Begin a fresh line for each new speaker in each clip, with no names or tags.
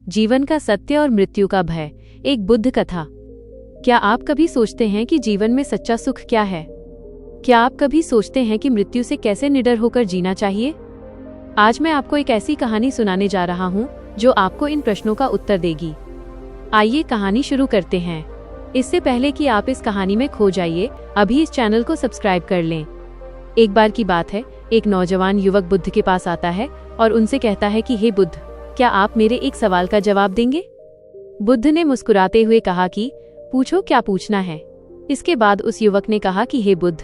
जीवन का सत्य और मृत्यु का भय, एक बुद्ध कथा। क्या आप कभी सोचते हैं कि जीवन में सच्चा सुख क्या है? क्या आप कभी सोचते हैं कि मृत्यु से कैसे निडर होकर जीना चाहिए? आज मैं आपको एक ऐसी कहानी सुनाने जा रहा हूँ जो आपको इन प्रश्नों का उत्तर देगी। आइए कहानी शुरू करते हैं। इससे पहले कि आप इस कहानी में खो जाइए, अभी इस चैनल को सब्सक्राइब कर लें। एक बार की बात है, एक नौजवान युवक बुद्ध के पास आता है और उनसे कहता है कि हे बुद्ध, क्या आप मेरे एक सवाल का जवाब देंगे? बुद्ध ने मुस्कुराते हुए कहा कि पूछो, क्या पूछना है। इसके बाद उस युवक ने कहा कि हे बुद्ध,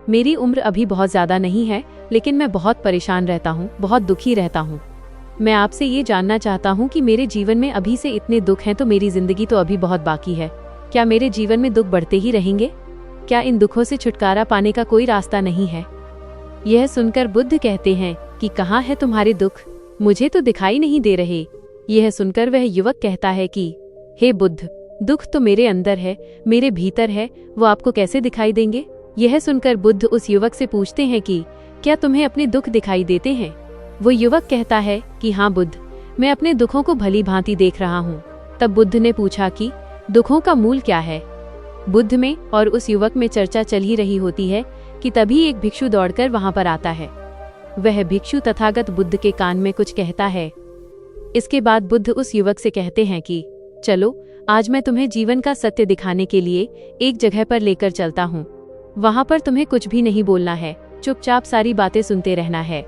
मेरी उम्र अभी बहुत ज्यादा नहीं है, लेकिन मैं बहुत परेशान रहता हूँ, बहुत दुखी रहता हूँ। मैं आपसे ये जानना चाहता हूँ कि मेरे जीवन में अभी से इतने दुख हैं तो मेरी जिंदगी तो अभी बहुत बाकी है। क्या मेरे जीवन में दुख बढ़ते ही रहेंगे? क्या इन दुखों से छुटकारा पाने का कोई रास्ता नहीं है? यह सुनकर बुद्ध कहते हैं कि कहाँ है तुम्हारे दुख? मुझे तो दिखाई नहीं दे रहे। यह सुनकर वह युवक कहता है कि हे बुद्ध, दुख तो मेरे अंदर है, मेरे भीतर है, वो आपको कैसे दिखाई देंगे? यह सुनकर बुद्ध उस युवक से पूछते हैं कि क्या तुम्हें अपने दुख दिखाई देते हैं? वो युवक कहता है कि हाँ बुद्ध, मैं अपने दुखों को भली भांति देख रहा हूँ। तब बुद्ध ने पूछा कि दुखों का मूल क्या है? बुद्ध में और उस युवक में चर्चा चल ही रही होती है कि तभी एक भिक्षु दौड़कर वहां पर आता है। वह भिक्षु तथागत बुद्ध के कान में कुछ कहता है। इसके बाद बुद्ध उस युवक से कहते हैं कि चलो, आज मैं तुम्हें जीवन का सत्य दिखाने के लिए एक जगह पर लेकर चलता हूँ। वहां पर तुम्हें कुछ भी नहीं बोलना है, चुपचाप सारी बातें सुनते रहना है।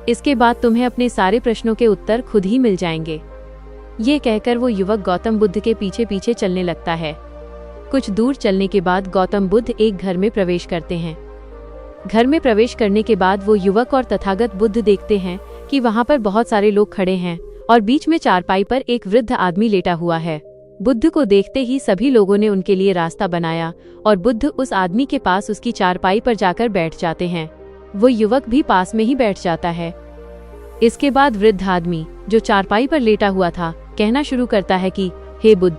इसके बाद तुम्हें अपने सारे प्रश्नों के उत्तर खुद ही मिल जाएंगे। ये कहकर वो युवक गौतम बुद्ध के पीछे पीछे चलने लगता है। कुछ दूर चलने के बाद गौतम बुद्ध एक घर में प्रवेश करते हैं। घर में प्रवेश करने के बाद वो युवक और तथागत बुद्ध देखते हैं कि वहां पर बहुत सारे लोग खड़े हैं और बीच में चारपाई पर एक वृद्ध आदमी लेटा हुआ है। बुद्ध को देखते ही सभी लोगों ने उनके लिए रास्ता बनाया और बुद्ध उस आदमी के पास उसकी चारपाई पर जाकर बैठ जाते हैं। वो युवक भी पास में ही बैठ जाता है। इसके बाद वृद्ध आदमी, जो चारपाई पर लेटा हुआ था, कहना शुरू करता है कि हे बुद्ध,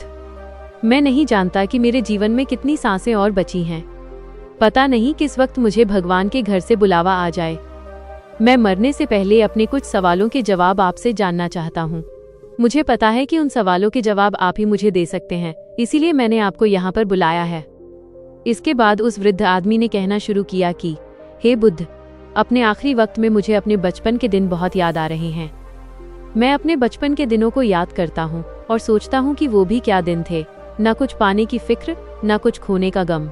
मैं नहीं जानता कि मेरे जीवन में कितनी सांसें और बची हैं। पता नहीं किस वक्त मुझे भगवान के घर से बुलावा आ जाए। मैं मरने से पहले अपने कुछ सवालों के जवाब आपसे जानना चाहता हूँ। मुझे पता है कि उन सवालों के जवाब आप ही मुझे दे सकते हैं, इसीलिए मैंने आपको यहाँ पर बुलाया है। इसके बाद उस वृद्ध आदमी ने कहना शुरू किया कि हे बुद्ध, अपने आखिरी वक्त में मुझे अपने बचपन के दिन बहुत याद आ रहे हैं। मैं अपने बचपन के दिनों को याद करता हूँ और सोचता हूँ कि वो भी क्या दिन थे। न कुछ पाने की फिक्र, न कुछ खोने का गम।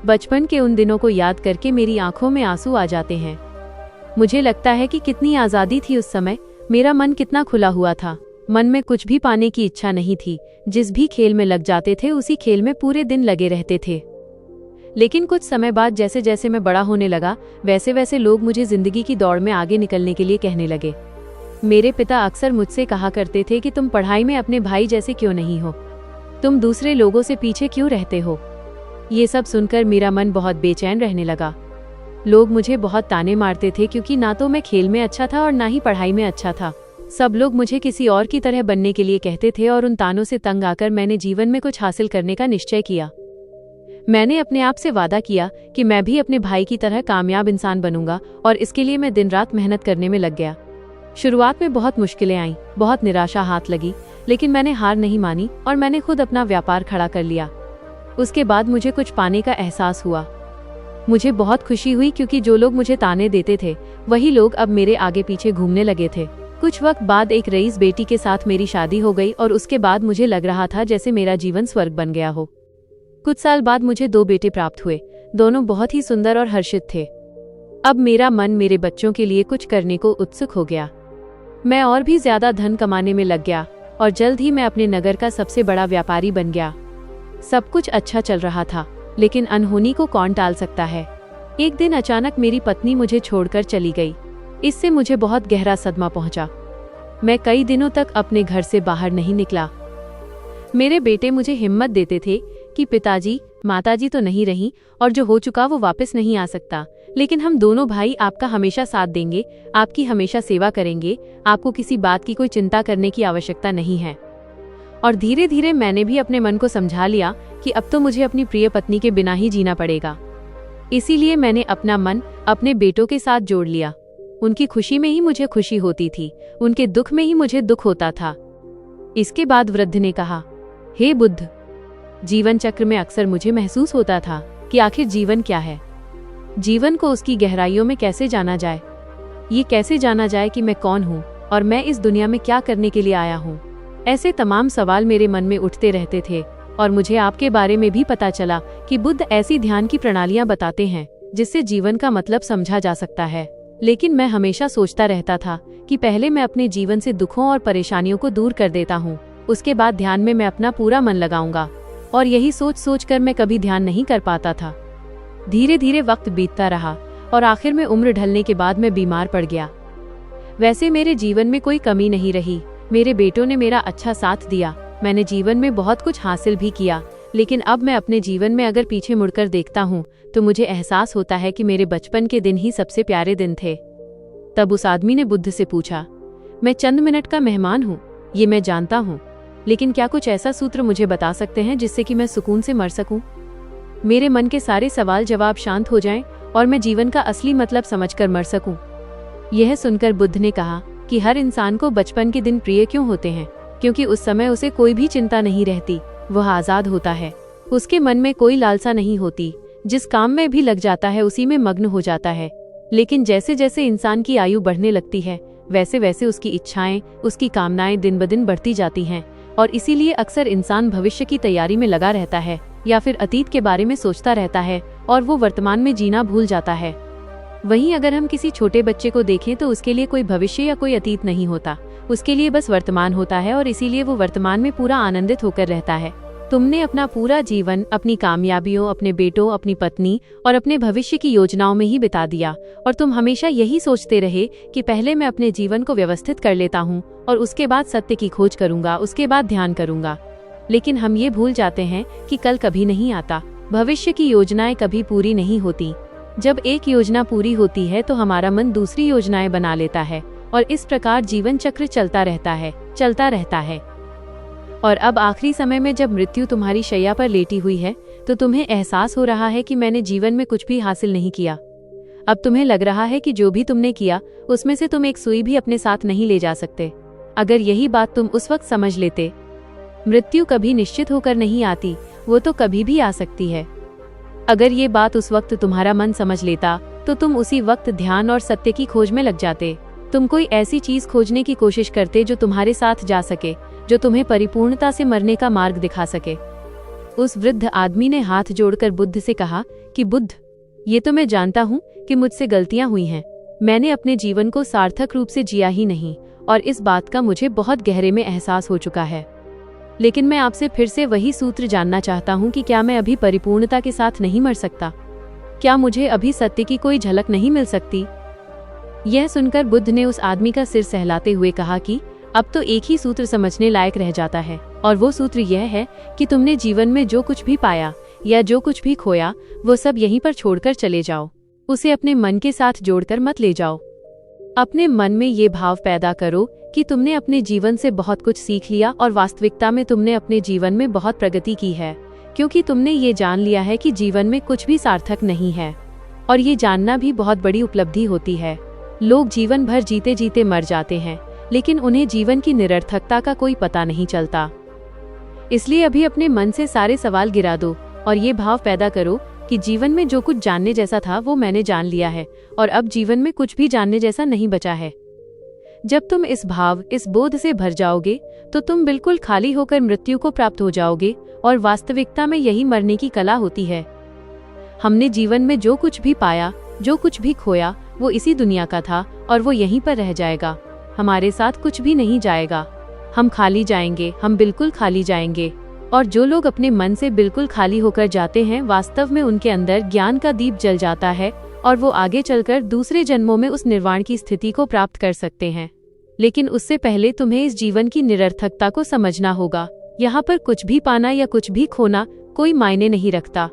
बचपन के उन दिनों को याद करके मेरी आंखों में आंसू आ जाते हैं। मुझे लगता है कि कितनी आज़ादी थी उस समय, मेरा मन कितना खुला हुआ था। मन में कुछ भी पाने की इच्छा नहीं थी। जिस भी खेल में लग जाते थे उसी खेल में पूरे दिन लगे रहते थे। लेकिन कुछ समय बाद जैसे जैसे मैं बड़ा होने लगा, वैसे वैसे लोग मुझे जिंदगी की दौड़ में आगे निकलने के लिए कहने लगे। मेरे पिता अक्सर मुझसे कहा करते थे कि तुम पढ़ाई में अपने भाई जैसे क्यों नहीं हो, तुम दूसरे लोगों से पीछे क्यों रहते हो। ये सब सुनकर मेरा मन बहुत बेचैन रहने लगा। लोग मुझे बहुत ताने मारते थे क्योंकि ना तो मैं खेल में अच्छा था और ना ही पढ़ाई में अच्छा था। सब लोग मुझे किसी और की तरह बनने के लिए कहते थे और उन तानों से तंग आकर मैंने जीवन में कुछ हासिल करने का निश्चय किया। मैंने अपने आप से वादा किया कि मैं भी अपने भाई की तरह कामयाब इंसान बनूंगा और इसके लिए मैं दिन रात मेहनत करने में लग गया। शुरुआत में बहुत मुश्किलें आईं, बहुत निराशा हाथ लगी, लेकिन मैंने हार नहीं मानी और मैंने खुद अपना व्यापार खड़ा कर लिया। उसके बाद मुझे कुछ पाने का एहसास हुआ। मुझे बहुत खुशी हुई क्योंकि जो लोग मुझे ताने देते थे वही लोग अब मेरे आगे पीछे घूमने लगे थे। कुछ वक्त बाद एक रईस बेटी के साथ मेरी शादी हो गई और उसके बाद मुझे लग रहा था जैसे मेरा जीवन स्वर्ग बन गया हो। कुछ साल बाद मुझे 2 बेटे प्राप्त हुए। दोनों बहुत ही सुंदर और हर्षित थे। अब मेरा मन मेरे बच्चों के लिए कुछ करने को उत्सुक हो गया। मैं और भी ज्यादा धन कमाने में लग गया और जल्द ही मैं अपने नगर का सबसे बड़ा व्यापारी बन गया। सब कुछ अच्छा चल रहा था, लेकिन अनहोनी को कौन टाल सकता है। एक दिन अचानक मेरी पत्नी मुझे छोड़कर चली गई। इससे मुझे बहुत गहरा सदमा पहुंचा। मैं कई दिनों तक अपने घर से बाहर नहीं निकला। मेरे बेटे मुझे हिम्मत देते थे कि पिताजी, माताजी तो नहीं रही और जो हो चुका वो वापस नहीं आ सकता, लेकिन हम दोनों भाई आपका हमेशा साथ देंगे, आपकी हमेशा सेवा करेंगे, आपको किसी बात की कोई चिंता करने की आवश्यकता नहीं है। और धीरे धीरे मैंने भी अपने मन को समझा लिया कि अब तो मुझे अपनी प्रिय पत्नी के बिना ही जीना पड़ेगा। इसीलिए मैंने अपना मन अपने बेटों के साथ जोड़ लिया। उनकी खुशी में ही मुझे खुशी होती थी, उनके दुख में ही मुझे दुख होता था। इसके बाद वृद्ध ने कहा, हे बुद्ध, जीवन चक्र में अक्सर मुझे महसूस होता था कि आखिर जीवन क्या है, जीवन को उसकी गहराइयों में कैसे जाना जाए, ये कैसे जाना जाए कि मैं कौन हूँ और मैं इस दुनिया में क्या करने के लिए आया हूँ। ऐसे तमाम सवाल मेरे मन में उठते रहते थे और मुझे आपके बारे में भी पता चला कि बुद्ध ऐसी ध्यान की प्रणालियां बताते हैं जिससे जीवन का मतलब समझा जा सकता है। लेकिन मैं हमेशा सोचता रहता था कि पहले मैं अपने जीवन से दुखों और परेशानियों को दूर कर देता हूँ, उसके बाद ध्यान में मैं अपना पूरा मन लगाऊंगा। और यही सोच सोच कर मैं कभी ध्यान नहीं कर पाता था। धीरे धीरे वक्त बीतता रहा और आखिर में उम्र ढलने के बाद मैं बीमार पड़ गया। वैसे मेरे जीवन में कोई कमी नहीं रही, मेरे बेटों ने मेरा अच्छा साथ दिया, मैंने जीवन में बहुत कुछ हासिल भी किया। लेकिन अब मैं अपने जीवन में अगर पीछे मुड़कर देखता हूँ तो मुझे एहसास होता है कि मेरे बचपन के दिन ही सबसे प्यारे दिन थे। तब उस आदमी ने बुद्ध से पूछा, मैं चंद मिनट का मेहमान हूँ, ये मैं जानता हूँ, लेकिन क्या कुछ ऐसा सूत्र मुझे बता सकते हैं जिससे कि मैं सुकून से मर सकूं? मेरे मन के सारे सवाल जवाब शांत हो जाएं और मैं जीवन का असली मतलब समझकर मर सकूं। यह सुनकर बुद्ध ने कहा कि हर इंसान को बचपन के दिन प्रिय क्यों होते हैं, क्योंकि उस समय उसे कोई भी चिंता नहीं रहती, वह आजाद होता है, उसके मन में कोई लालसा नहीं होती, जिस काम में भी लग जाता है उसी में मग्न हो जाता है। लेकिन जैसे जैसे इंसान की आयु बढ़ने लगती है वैसे वैसे उसकी इच्छाएं, उसकी कामनाएं दिन ब दिन बढ़ती जाती हैं और इसीलिए अक्सर इंसान भविष्य की तैयारी में लगा रहता है या फिर अतीत के बारे में सोचता रहता है और वो वर्तमान में जीना भूल जाता है। वहीं अगर हम किसी छोटे बच्चे को देखें तो उसके लिए कोई भविष्य या कोई अतीत नहीं होता, उसके लिए बस वर्तमान होता है और इसीलिए वो वर्तमान में पूरा आनंदित होकर रहता है। तुमने अपना पूरा जीवन अपनी कामयाबियों, अपने बेटों, अपनी पत्नी और अपने भविष्य की योजनाओं में ही बिता दिया और तुम हमेशा यही सोचते रहे कि पहले मैं अपने जीवन को व्यवस्थित कर लेता हूँ और उसके बाद सत्य की खोज करूंगा, उसके बाद ध्यान करूंगा। लेकिन हम ये भूल जाते हैं कि कल कभी नहीं आता, भविष्य की योजनाएं कभी पूरी नहीं होती। जब एक योजना पूरी होती है तो हमारा मन दूसरी योजनाएं बना लेता है और इस प्रकार जीवन चक्र चलता रहता है। और अब आखिरी समय में जब मृत्यु तुम्हारी शैया पर लेटी हुई है तो तुम्हें एहसास हो रहा है कि मैंने जीवन में कुछ भी हासिल नहीं किया। अब तुम्हें लग रहा है कि जो भी तुमने किया उसमें से तुम एक सुई भी अपने साथ नहीं ले जा सकते। अगर यही बात तुम उस वक्त समझ लेते, मृत्यु कभी निश्चित होकर नहीं आती, वो तो कभी भी आ सकती है। अगर ये बात उस वक्त तुम्हारा मन समझ लेता तो तुम उसी वक्त ध्यान और सत्य की खोज में लग जाते। तुम कोई ऐसी चीज खोजने की कोशिश करते जो तुम्हारे साथ जा सके, जो तुम्हें परिपूर्णता से मरने का मार्ग दिखा सके। उस वृद्ध आदमी ने हाथ जोड़कर बुद्ध से कहा कि बुद्ध, ये तो मैं जानता हूँ कि मुझसे गलतियां हुई हैं, मैंने अपने जीवन को सार्थक रूप से जिया ही नहीं और इस बात का मुझे बहुत गहरे में एहसास हो चुका है। लेकिन मैं आपसे फिर से वही सूत्र जानना चाहता हूँ कि क्या मैं अभी परिपूर्णता के साथ नहीं मर सकता? क्या मुझे अभी सत्य की कोई झलक नहीं मिल सकती? यह सुनकर बुद्ध ने उस आदमी का सिर सहलाते हुए कहा कि अब तो एक ही सूत्र समझने लायक रह जाता है और वो सूत्र यह है कि तुमने जीवन में जो कुछ भी पाया या जो कुछ भी खोया वो सब यहीं पर छोड़कर चले जाओ, उसे अपने मन के साथ जोड़कर मत ले जाओ। अपने मन में ये भाव पैदा करो कि तुमने अपने जीवन से बहुत कुछ सीख लिया और वास्तविकता में तुमने अपने जीवन में बहुत प्रगति की है, क्योंकि तुमने ये जान लिया है कि जीवन में कुछ भी सार्थक नहीं है और ये जानना भी बहुत बड़ी उपलब्धि होती है। लोग जीवन भर जीते जीते मर जाते हैं लेकिन उन्हें जीवन की निरर्थकता का कोई पता नहीं चलता। इसलिए अभी अपने मन से सारे सवाल गिरा दो और ये भाव पैदा करो कि जीवन में जो कुछ जानने जैसा था वो मैंने जान लिया है और अब जीवन में कुछ भी जानने जैसा नहीं बचा है। जब तुम इस भाव, इस बोध से भर जाओगे तो तुम बिल्कुल खाली होकर मृत्यु को प्राप्त हो जाओगे और वास्तविकता में यही मरने की कला होती है। हमने जीवन में जो कुछ भी पाया, जो कुछ भी खोया वो इसी दुनिया का था और वो यहीं पर रह जाएगा, हमारे साथ कुछ भी नहीं जाएगा। हम खाली जाएंगे, हम बिल्कुल खाली जाएंगे। और जो लोग अपने मन से बिल्कुल खाली होकर जाते हैं वास्तव में उनके अंदर ज्ञान का दीप जल जाता है और वो आगे चलकर दूसरे जन्मों में उस निर्वाण की स्थिति को प्राप्त कर सकते हैं। लेकिन उससे पहले तुम्हें इस जीवन की निरर्थकता को समझना होगा। यहाँ पर कुछ भी पाना या कुछ भी खोना कोई मायने नहीं रखता।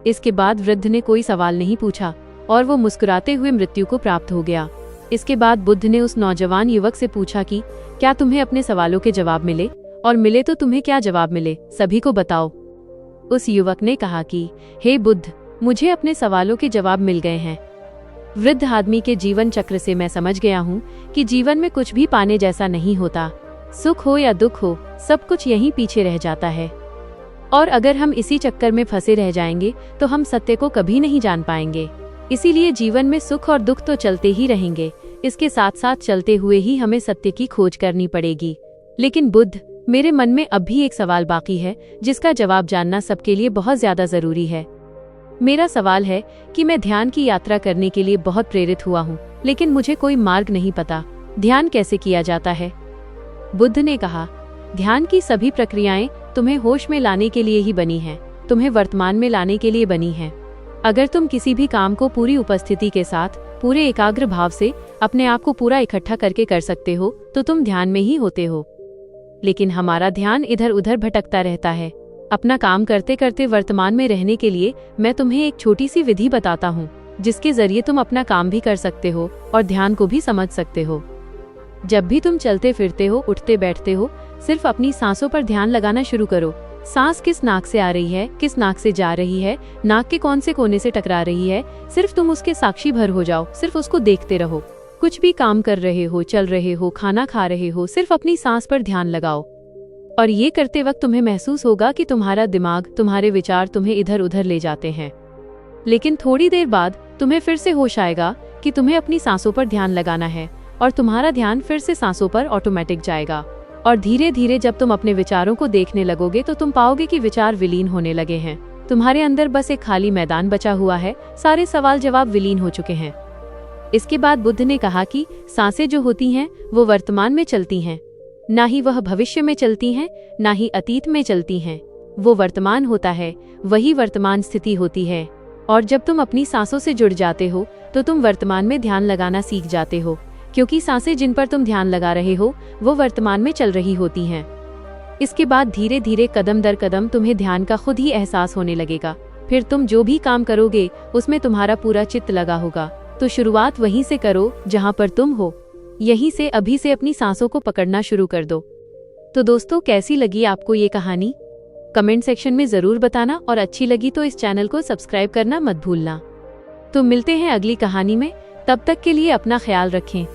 इसके बाद वृद्ध ने कोई सवाल नहीं पूछा और वो मुस्कुराते हुए मृत्यु को प्राप्त हो गया। इसके बाद बुद्ध ने उस नौजवान युवक से पूछा कि क्या तुम्हें अपने सवालों के जवाब मिले, और मिले तो तुम्हें क्या जवाब मिले, सभी को बताओ। उस युवक ने कहा कि हे बुद्ध, मुझे अपने सवालों के जवाब मिल गए हैं। वृद्ध आदमी के जीवन चक्र से मैं समझ गया हूँ कि जीवन में कुछ भी पाने जैसा नहीं होता, सुख हो या दुख हो, सब कुछ यहीं पीछे रह जाता है। और अगर हम इसी चक्कर में फंसे रह जाएंगे तो हम सत्य को कभी नहीं जान पाएंगे। इसीलिए जीवन में सुख और दुख तो चलते ही रहेंगे, इसके साथ साथ चलते हुए ही हमें सत्य की खोज करनी पड़ेगी। लेकिन बुद्ध, मेरे मन में अब भी एक सवाल बाकी है जिसका जवाब जानना सबके लिए बहुत ज्यादा जरूरी है। मेरा सवाल है कि मैं ध्यान की यात्रा करने के लिए बहुत प्रेरित हुआ हूँ, लेकिन मुझे कोई मार्ग नहीं पता। ध्यान कैसे किया जाता है? बुद्ध ने कहा, ध्यान की सभी प्रक्रियाएं तुम्हें होश में लाने के लिए ही बनी हैं, तुम्हें वर्तमान में लाने के लिए बनी हैं। अगर तुम किसी भी काम को पूरी उपस्थिति के साथ, पूरे एकाग्र भाव से अपने आप को पूरा इकट्ठा करके कर सकते हो तो तुम ध्यान में ही होते हो। लेकिन हमारा ध्यान इधर उधर भटकता रहता है। अपना काम करते करते वर्तमान में रहने के लिए मैं तुम्हें एक छोटी सी विधि बताता हूँ, जिसके जरिए तुम अपना काम भी कर सकते हो और ध्यान को भी समझ सकते हो। जब भी तुम चलते फिरते हो, उठते बैठते हो, सिर्फ अपनी सांसों पर ध्यान लगाना शुरू करो। सांस किस नाक से आ रही है, किस नाक से जा रही है, नाक के कौन से कोने से टकरा रही है, सिर्फ तुम उसके साक्षी भर हो जाओ, सिर्फ उसको देखते रहो। कुछ भी काम कर रहे हो, चल रहे हो, खाना खा रहे हो, सिर्फ अपनी सांस पर ध्यान लगाओ। और ये करते वक्त तुम्हें महसूस होगा कि तुम्हारा दिमाग, तुम्हारे विचार तुम्हें इधर उधर ले जाते हैं। लेकिन थोड़ी देर बाद तुम्हें फिर से होश आएगा कि तुम्हें अपनी सांसों पर ध्यान लगाना है और तुम्हारा ध्यान फिर से सांसों पर ऑटोमेटिक जाएगा। और धीरे धीरे जब तुम अपने विचारों को देखने लगोगे तो तुम पाओगे कि विचार विलीन होने लगे हैं। तुम्हारे अंदर बस एक खाली मैदान बचा हुआ है, सारे सवाल जवाब विलीन हो चुके हैं। इसके बाद बुद्ध ने कहा कि सांसें जो होती हैं वो वर्तमान में चलती हैं, ना ही वह भविष्य में चलती हैं, ना ही अतीत में चलती हैं। वो वर्तमान होता है, वही वर्तमान स्थिति होती है। और जब तुम अपनी सांसों से जुड़ जाते हो तो तुम वर्तमान में ध्यान लगाना सीख जाते हो, क्योंकि सांसें जिन पर तुम ध्यान लगा रहे हो वो वर्तमान में चल रही होती हैं। इसके बाद धीरे धीरे कदम दर कदम तुम्हें ध्यान का खुद ही एहसास होने लगेगा। फिर तुम जो भी काम करोगे उसमें तुम्हारा पूरा चित्त लगा होगा। तो शुरुआत वहीं से करो जहां पर तुम हो। यहीं से अभी से अपनी सांसों को पकड़ना शुरू कर दो। तो दोस्तों, कैसी लगी आपको ये कहानी? कमेंट सेक्शन में जरूर बताना, और अच्छी लगी तो इस चैनल को सब्सक्राइब करना मत भूलना। तो मिलते हैं अगली कहानी में, तब तक के लिए अपना ख्याल रखें।